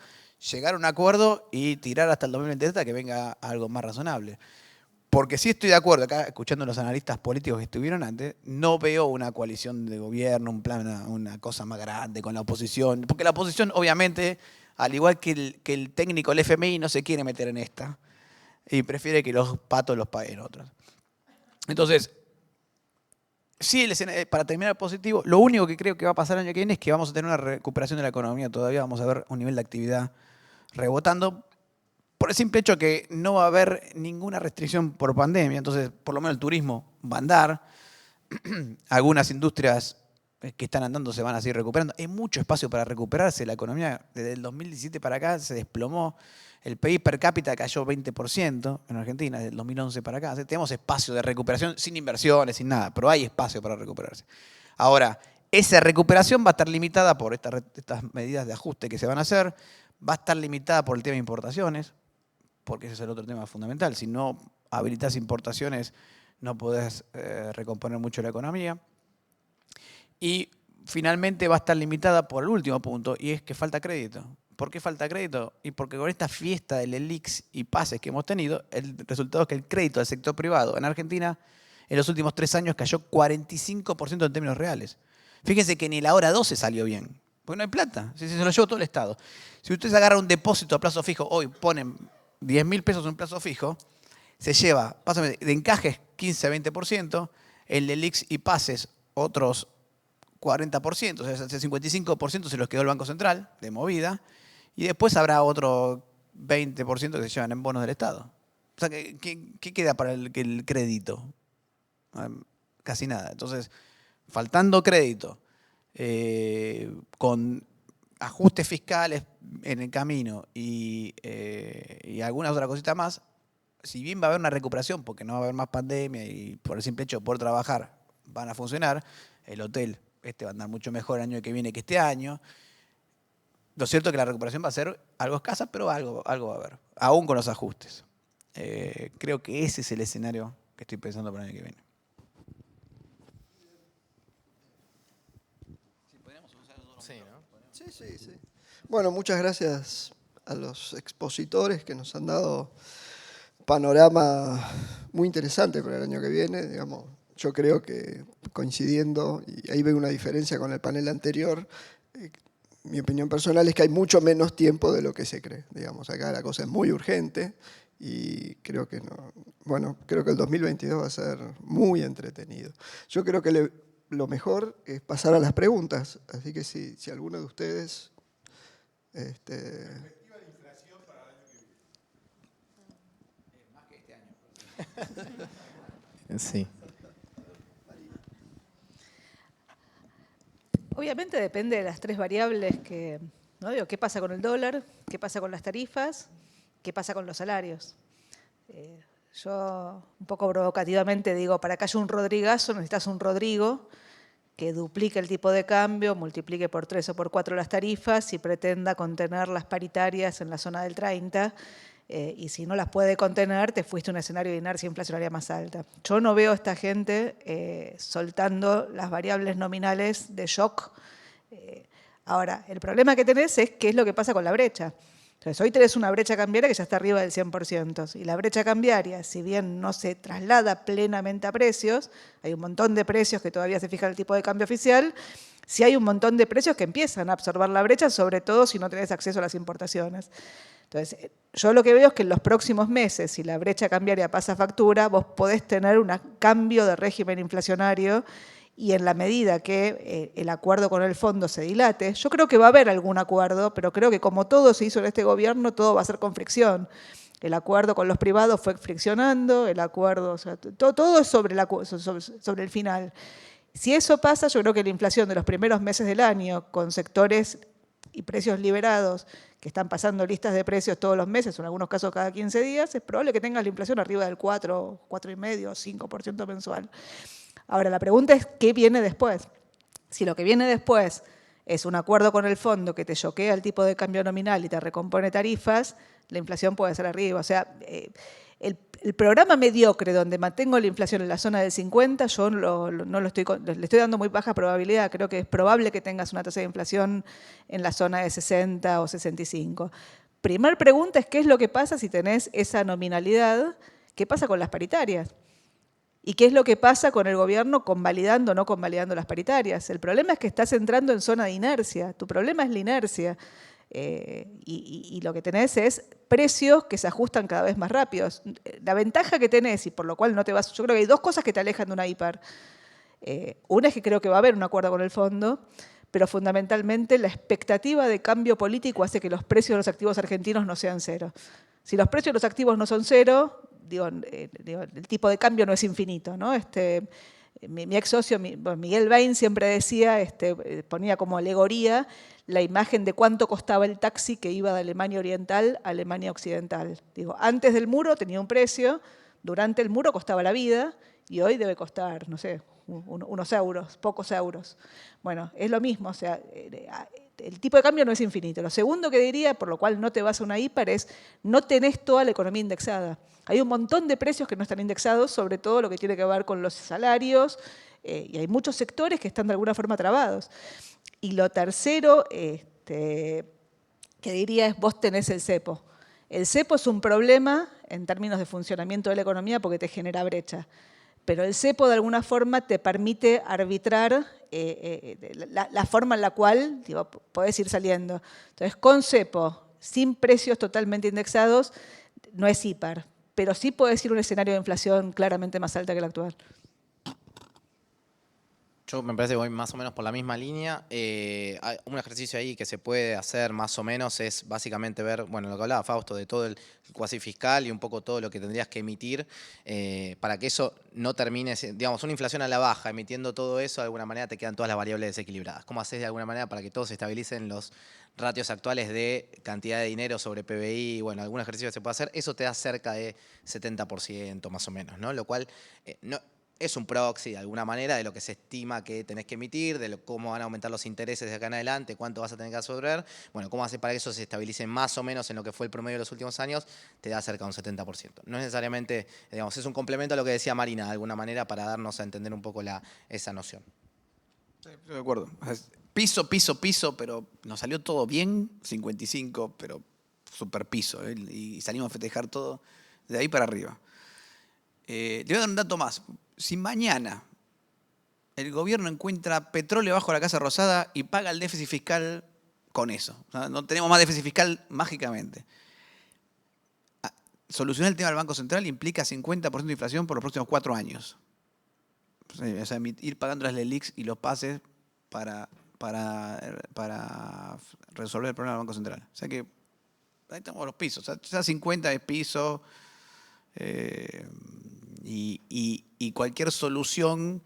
llegar a un acuerdo y tirar hasta el 2023 que venga algo más razonable. Porque sí estoy de acuerdo, acá escuchando a los analistas políticos que estuvieron antes, no veo una coalición de gobierno, un plan, una cosa más grande con la oposición. Porque la oposición, obviamente, al igual que el técnico del FMI, no se quiere meter en esta. Y prefiere que los patos los paguen otros. Entonces, sí, para terminar positivo, lo único que creo que va a pasar el año que viene es que vamos a tener una recuperación de la economía todavía, vamos a ver un nivel de actividad rebotando, por el simple hecho que no va a haber ninguna restricción por pandemia, entonces por lo menos el turismo va a andar, algunas industrias que están andando se van a seguir recuperando, hay mucho espacio para recuperarse, la economía desde el 2017 para acá se desplomó, el PIB per cápita cayó 20% en Argentina, desde el 2011 para acá. Tenemos espacio de recuperación sin inversiones, sin nada, pero hay espacio para recuperarse. Ahora, esa recuperación va a estar limitada por estas medidas de ajuste que se van a hacer, va a estar limitada por el tema de importaciones, porque ese es el otro tema fundamental. Si no habilitas importaciones, no podés recomponer mucho la economía. Y finalmente va a estar limitada por el último punto, y es que falta crédito. ¿Por qué falta crédito? Y porque con esta fiesta del ELIX y pases que hemos tenido, el resultado es que el crédito del sector privado en Argentina en los últimos 3 años cayó 45% en términos reales. Fíjense que ni la hora 12 salió bien, porque no hay plata, se lo llevó todo el Estado. Si ustedes agarran un depósito a plazo fijo, hoy ponen 10.000 pesos en un plazo fijo, se lleva, pásame, de encajes 15-20%, el ELIX y pases otros 40%, o sea, el 55% se los quedó el Banco Central, de movida, y después habrá otro 20% que se llevan en bonos del Estado. O sea, ¿qué queda para el crédito? Casi nada. Entonces, faltando crédito, con ajustes fiscales en el camino y alguna otra cosita más, si bien va a haber una recuperación, porque no va a haber más pandemia y por el simple hecho de poder trabajar van a funcionar, el hotel va a andar mucho mejor el año que viene que este año. Lo cierto es que la recuperación va a ser algo escasa, pero algo va a haber, aún con los ajustes. Creo que ese es el escenario que estoy pensando para el año que viene. Sí, ¿no? Sí. Bueno, muchas gracias a los expositores que nos han dado panorama muy interesante para el año que viene. Digamos, yo creo que coincidiendo, y ahí veo una diferencia con el panel anterior, mi opinión personal es que hay mucho menos tiempo de lo que se cree. Digamos, acá la cosa es muy urgente y creo que no. Bueno, creo que el 2022 va a ser muy entretenido. Yo creo que lo mejor es pasar a las preguntas. Así que si alguno de ustedes... ¿Perspectiva de inflación para el año que viene? Más que este año. Sí. Obviamente depende de las 3 variables que, ¿no? Digo, ¿qué pasa con el dólar? ¿Qué pasa con las tarifas? ¿Qué pasa con los salarios? Yo, un poco provocativamente, digo, para que haya un Rodrigazo necesitas un Rodrigo que duplique el tipo de cambio, multiplique por 3 o por 4 las tarifas y pretenda contener las paritarias en la zona del 30. Y si no las puede contener, te fuiste a un escenario de inercia inflacionaria más alta. Yo no veo a esta gente soltando las variables nominales de shock. Ahora, el problema que tenés es qué es lo que pasa con la brecha. Entonces, hoy tenés una brecha cambiaria que ya está arriba del 100%. Y la brecha cambiaria, si bien no se traslada plenamente a precios, hay un montón de precios que todavía se fijan el tipo de cambio oficial, sí hay un montón de precios que empiezan a absorber la brecha, sobre todo si no tenés acceso a las importaciones. Entonces, yo lo que veo es que en los próximos meses, si la brecha cambiaria pasa factura, vos podés tener un cambio de régimen inflacionario y en la medida que el acuerdo con el fondo se dilate, yo creo que va a haber algún acuerdo, pero creo que como todo se hizo en este gobierno, todo va a ser con fricción. El acuerdo con los privados fue friccionando, el acuerdo, o sea, todo es sobre el final. Si eso pasa, yo creo que la inflación de los primeros meses del año, con sectores y precios liberados que están pasando listas de precios todos los meses, o en algunos casos cada 15 días, es probable que tengas la inflación arriba del 4, 4,5, 5% mensual. Ahora, la pregunta es, ¿qué viene después? Si lo que viene después es un acuerdo con el fondo que te choquea el tipo de cambio nominal y te recompone tarifas, la inflación puede ser arriba. O sea, el programa mediocre donde mantengo la inflación en la zona del 50, yo no le estoy dando muy baja probabilidad. Creo que es probable que tengas una tasa de inflación en la zona de 60 o 65. Primer pregunta es, ¿qué es lo que pasa si tenés esa nominalidad? ¿Qué pasa con las paritarias? ¿Y qué es lo que pasa con el gobierno convalidando o no convalidando las paritarias? El problema es que estás entrando en zona de inercia. Tu problema es la inercia. Y lo que tenés es precios que se ajustan cada vez más rápidos. La ventaja que tenés, y por lo cual no te vas... Yo creo que hay dos cosas que te alejan de una hiper. Una es que creo que va a haber un acuerdo con el fondo, pero fundamentalmente la expectativa de cambio político hace que los precios de los activos argentinos no sean cero. Si los precios de los activos no son cero, el tipo de cambio no es infinito, ¿no? Mi ex socio, Miguel Bain, siempre decía, ponía como alegoría la imagen de cuánto costaba el taxi que iba de Alemania Oriental a Alemania Occidental. Digo, antes del muro tenía un precio, durante el muro costaba la vida y hoy debe costar, no sé, unos euros, pocos euros. Bueno, es lo mismo, o sea, el tipo de cambio no es infinito. Lo segundo que diría, por lo cual no te vas a una hiper, es no tenés toda la economía indexada. Hay un montón de precios que no están indexados, sobre todo lo que tiene que ver con los salarios, y hay muchos sectores que están de alguna forma trabados. Y lo tercero que diría es, vos tenés el cepo. El cepo es un problema en términos de funcionamiento de la economía porque te genera brecha. Pero el cepo de alguna forma te permite arbitrar la forma en la cual podés ir saliendo. Entonces, con cepo, sin precios totalmente indexados, no es hiper, pero sí podés ir a un escenario de inflación claramente más alta que el actual. Yo me parece que voy más o menos por la misma línea. Hay un ejercicio ahí que se puede hacer más o menos es básicamente ver, bueno, lo que hablaba Fausto, de todo el cuasi fiscal y un poco todo lo que tendrías que emitir para que eso no termine, digamos, una inflación a la baja, emitiendo todo eso, de alguna manera te quedan todas las variables desequilibradas. ¿Cómo haces de alguna manera para que todos se estabilicen los ratios actuales de cantidad de dinero sobre PBI? Bueno, algún ejercicio que se puede hacer, eso te da cerca de 70% más o menos, ¿no? Lo cual no... Es un proxy de alguna manera de lo que se estima que tenés que emitir, de cómo van a aumentar los intereses de acá en adelante, cuánto vas a tener que absorber. Bueno, cómo hacer para que eso se estabilice más o menos en lo que fue el promedio de los últimos años, te da cerca de un 70%. No necesariamente, digamos, es un complemento a lo que decía Marina de alguna manera para darnos a entender un poco esa noción. Sí, estoy de acuerdo. Piso, pero nos salió todo bien, 55, pero super piso, y salimos a festejar todo de ahí para arriba. Le voy a dar un dato más. Si mañana el gobierno encuentra petróleo bajo la Casa Rosada y paga el déficit fiscal con eso, o sea, no tenemos más déficit fiscal mágicamente. Solucionar el tema del Banco Central implica 50% de inflación por los próximos 4 años. O sea, ir pagando las LELIQs y los pases para resolver el problema del Banco Central. O sea que ahí estamos los pisos. O sea, ya 50 es piso. Y cualquier solución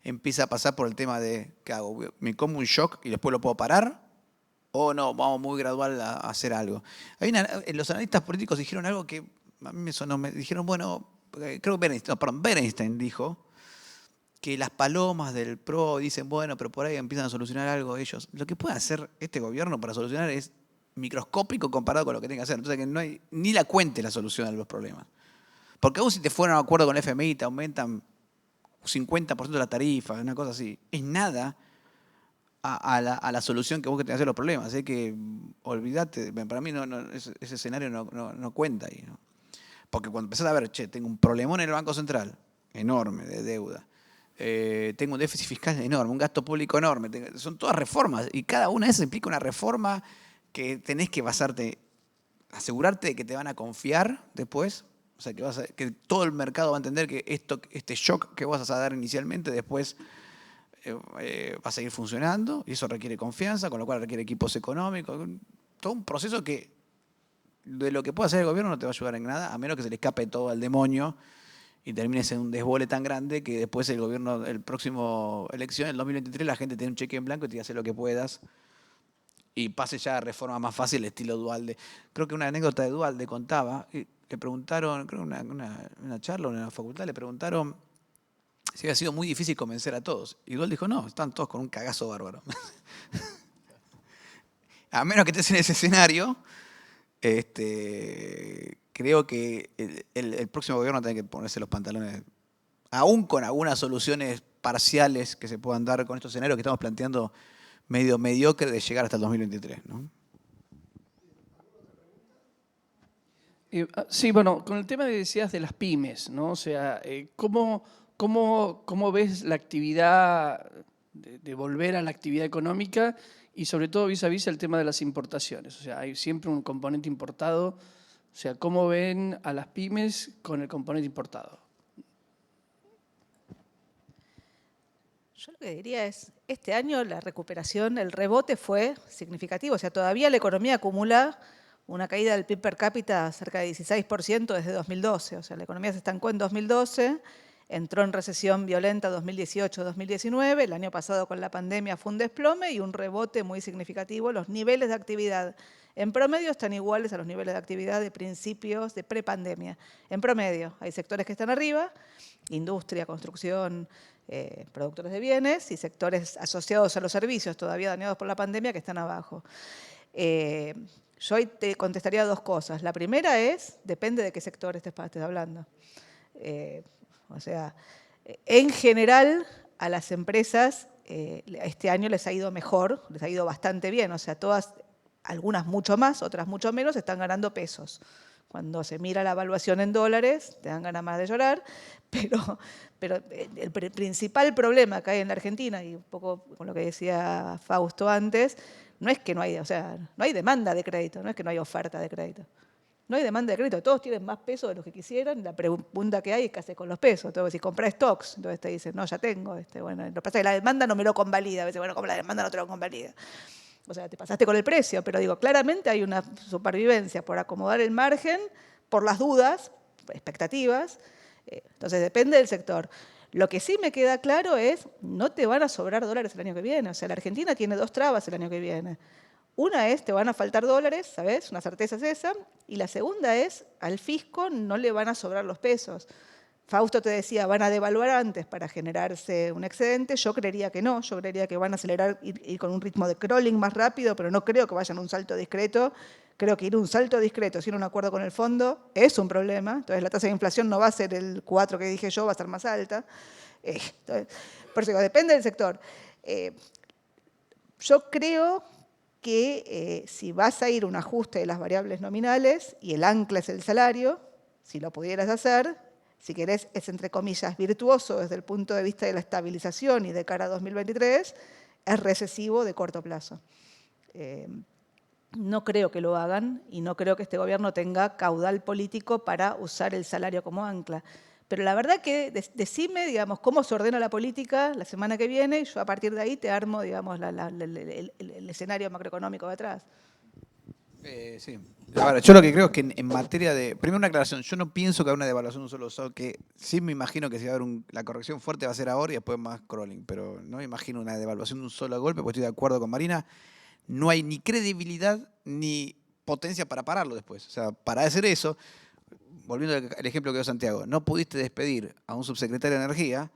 empieza a pasar por el tema de ¿qué hago? ¿Me como un shock y después lo puedo parar? ¿O no, vamos muy gradual a hacer algo? Los analistas políticos dijeron algo que a mí me sonó. Me dijeron, bueno, creo que Bernstein dijo que las palomas del PRO dicen, bueno, pero por ahí empiezan a solucionar algo ellos. Lo que puede hacer este gobierno para solucionar es microscópico comparado con lo que tiene que hacer. Entonces, que no hay ni la cuente la solución a los problemas. Porque aún si te fueran a un acuerdo con el FMI te aumentan 50% de la tarifa, una cosa así, es nada a la solución que vos que tenés que hacer los problemas. Así que olvídate, para mí ese escenario no cuenta ahí, ¿no? Porque cuando empezás a ver, tengo un problemón en el Banco Central, enorme, de deuda, tengo un déficit fiscal enorme, un gasto público enorme, son todas reformas y cada una de esas implica una reforma que tenés que basarte, asegurarte de que te van a confiar después. O sea, que todo el mercado va a entender que este shock que vas a dar inicialmente después va a seguir funcionando y eso requiere confianza, con lo cual requiere equipos económicos. Todo un proceso que de lo que pueda hacer el gobierno no te va a ayudar en nada, a menos que se le escape todo al demonio y termine en un desbole tan grande que después el gobierno, el próximo elección, el 2023, la gente tiene un cheque en blanco y te dice hacer lo que puedas y pase ya a reforma más fácil, estilo Duhalde. Creo que una anécdota de Duhalde contaba... Le preguntaron, creo que una charla en la facultad, le preguntaron si había sido muy difícil convencer a todos. Y Duhalde dijo, no, están todos con un cagazo bárbaro. A menos que estés en ese escenario, que creo que el próximo gobierno tiene que ponerse los pantalones, aún con algunas soluciones parciales que se puedan dar con estos escenarios que estamos planteando medio mediocre de llegar hasta el 2023, ¿no? Sí, bueno, con el tema que decías de las pymes, ¿no? O sea, ¿cómo ves la actividad, de volver a la actividad económica y sobre todo vis a vis el tema de las importaciones? O sea, hay siempre un componente importado. O sea, ¿cómo ven a las pymes con el componente importado? Yo lo que diría es, este año la recuperación, el rebote fue significativo. O sea, todavía la economía acumula una caída del PIB per cápita cerca de 16% desde 2012. O sea, la economía se estancó en 2012, entró en recesión violenta 2018-2019, el año pasado con la pandemia fue un desplome y un rebote muy significativo. Los niveles de actividad en promedio están iguales a los niveles de actividad de principios de prepandemia. En promedio, hay sectores que están arriba, industria, construcción, productores de bienes, y sectores asociados a los servicios todavía dañados por la pandemia que están abajo. Yo hoy te contestaría dos cosas. La primera es, depende de qué sector estés hablando. O sea, en general a las empresas este año les ha ido mejor, les ha ido bastante bien. O sea, todas, algunas mucho más, otras mucho menos, están ganando pesos. Cuando se mira la evaluación en dólares, te dan ganas más de llorar, pero el principal problema que hay en la Argentina, y un poco con lo que decía Fausto antes, no es que no hay, o sea, no hay demanda de crédito, no es que no hay oferta de crédito. No hay demanda de crédito, todos tienen más pesos de los que quisieran, la pregunta que hay es qué hacer con los pesos. Entonces, si compras stocks, entonces te dicen, no, ya tengo. Bueno, lo que pasa es que la demanda no me lo convalida. A veces, bueno, como la demanda no te lo convalida. O sea, te pasaste con el precio, pero digo, claramente hay una supervivencia por acomodar el margen, por las dudas, expectativas. Entonces, depende del sector. Lo que sí me queda claro es, no te van a sobrar dólares el año que viene. O sea, la Argentina tiene dos trabas el año que viene. Una es, te van a faltar dólares, ¿sabes? Una certeza es esa. Y la segunda es, al fisco no le van a sobrar los pesos. Fausto te decía, van a devaluar antes para generarse un excedente. Yo creería que no. Yo creería que van a acelerar, ir con un ritmo de crawling más rápido, pero no creo que vayan a un salto discreto. Creo que ir un salto discreto sin un acuerdo con el fondo es un problema. Entonces, la tasa de inflación no va a ser el 4 que dije yo, va a ser más alta. Entonces, por eso digo, depende del sector. Yo creo que si vas a ir a un ajuste de las variables nominales y el ancla es el salario, si lo pudieras hacer, si querés, es entre comillas virtuoso desde el punto de vista de la estabilización y de cara a 2023, es recesivo de corto plazo. No creo que lo hagan y no creo que este gobierno tenga caudal político para usar el salario como ancla. Pero la verdad que decime, digamos, cómo se ordena la política la semana que viene y yo a partir de ahí te armo, digamos, el escenario macroeconómico de atrás. Sí. A ver, yo lo que creo es que en materia de... Primero una aclaración, yo no pienso que haya una devaluación de un solo sol, que sí me imagino que si va a haber la corrección fuerte va a ser ahora y después más crawling, pero no me imagino una devaluación de un solo golpe, porque estoy de acuerdo con Marina, no hay ni credibilidad ni potencia para pararlo después. O sea, para hacer eso, volviendo al ejemplo que dio Santiago, no pudiste despedir a un subsecretario de Energía,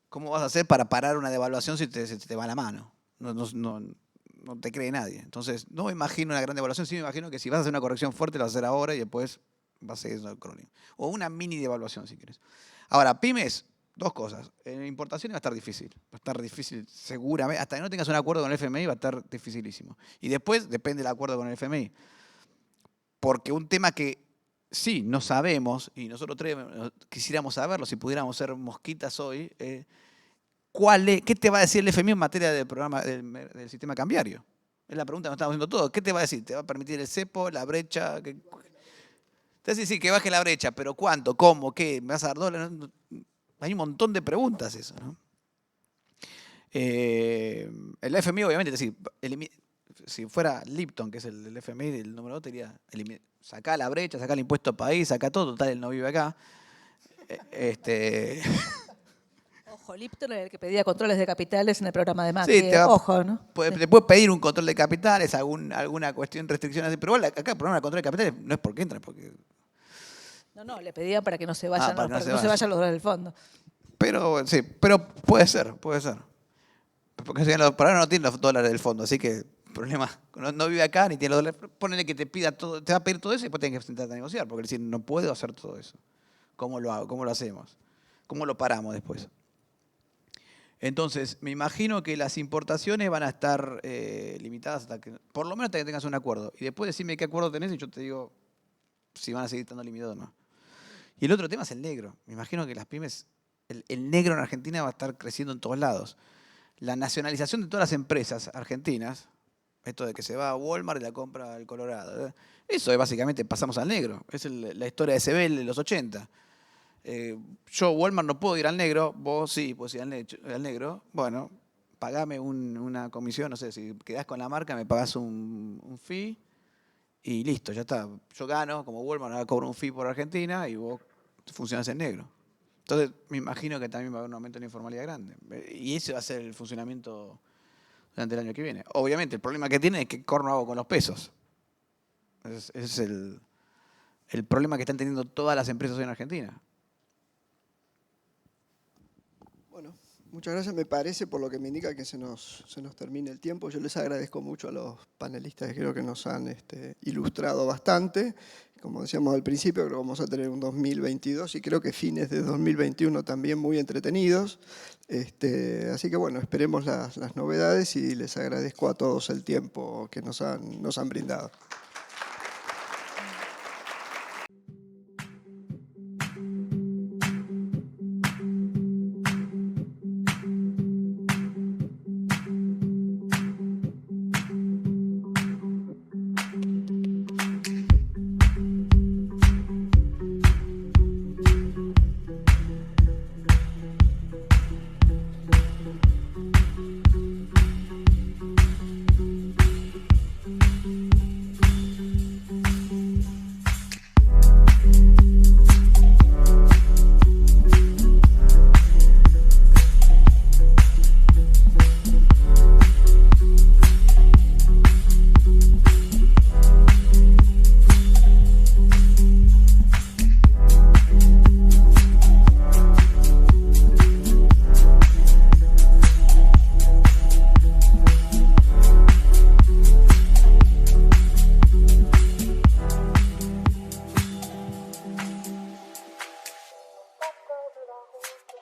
¿cómo vas a hacer para parar una devaluación si se te va la mano? No te cree nadie. Entonces, no me imagino una gran devaluación, sí me imagino que si vas a hacer una corrección fuerte, la vas a hacer ahora y después vas a seguir el crawling. O una mini devaluación, si quieres. Ahora, pymes, dos cosas. En importaciones va a estar difícil. Va a estar difícil seguramente. Hasta que no tengas un acuerdo con el FMI va a estar dificilísimo. Y después depende del acuerdo con el FMI. Porque un tema que sí, no sabemos, y nosotros tres quisiéramos saberlo, si pudiéramos ser mosquitas hoy, ¿qué te va a decir el FMI en materia del programa del sistema cambiario? Es la pregunta que nos estamos haciendo todos. ¿Qué te va a decir? ¿Te va a permitir el cepo, la brecha? Te va a decir, sí, que baje la brecha, pero ¿cuánto? ¿Cómo? ¿Qué? ¿Me vas a dar dólares? Hay un montón de preguntas eso, ¿no? El FMI, obviamente, es decir, si fuera Lipton, que es el FMI, el número 2, te diría, sacá la brecha, sacá el impuesto país, sacá todo, total, él no vive acá. Ojo, Lipton era el que pedía controles de capitales en el programa de Macri. Sí, ojo, ¿no? Te puedes pedir un control de capitales, alguna cuestión, restricción así, pero igual acá el programa de control de capitales no es porque entra, porque... No, le pedían para que no se vayan, para que no se vayan los dólares del fondo. Pero sí, pero puede ser. Porque por ahora no tienen los dólares del fondo, así que problema, no vive acá ni tiene los dólares, ponele que te pida todo, te va a pedir todo eso y después tienes que sentarte a negociar, porque decir, no puedo hacer todo eso. ¿Cómo lo hago? ¿Cómo lo hacemos? ¿Cómo lo paramos después? Entonces, me imagino que las importaciones van a estar limitadas hasta que, por lo menos hasta que tengas un acuerdo. Y después decime qué acuerdo tenés y yo te digo si van a seguir estando limitados o no. Y el otro tema es el negro. Me imagino que las pymes, el negro en Argentina va a estar creciendo en todos lados. La nacionalización de todas las empresas argentinas, esto de que se va a Walmart y la compra al Colorado, eso es básicamente pasamos al negro. Es la historia de Sebel de los 80. Yo, Walmart, no puedo ir al negro, vos sí puedes ir al negro. Bueno, pagame una comisión, no sé, si quedás con la marca me pagás un fee y listo, ya está. Yo gano, como Walmart, ahora cobro un fee por Argentina y vos funcionás en negro. Entonces, me imagino que también va a haber un aumento de la informalidad grande. Y ese va a ser el funcionamiento durante el año que viene. Obviamente, el problema que tiene es que corno hago con los pesos. Ese es el problema que están teniendo todas las empresas hoy en Argentina. Bueno, muchas gracias. Me parece, por lo que me indica, que se nos termina el tiempo. Yo les agradezco mucho a los panelistas que creo que nos han ilustrado bastante. Como decíamos al principio, creo que vamos a tener un 2022 y creo que fines de 2021 también muy entretenidos. Así que bueno, esperemos las novedades y les agradezco a todos el tiempo que nos han brindado. Let's go to the hood.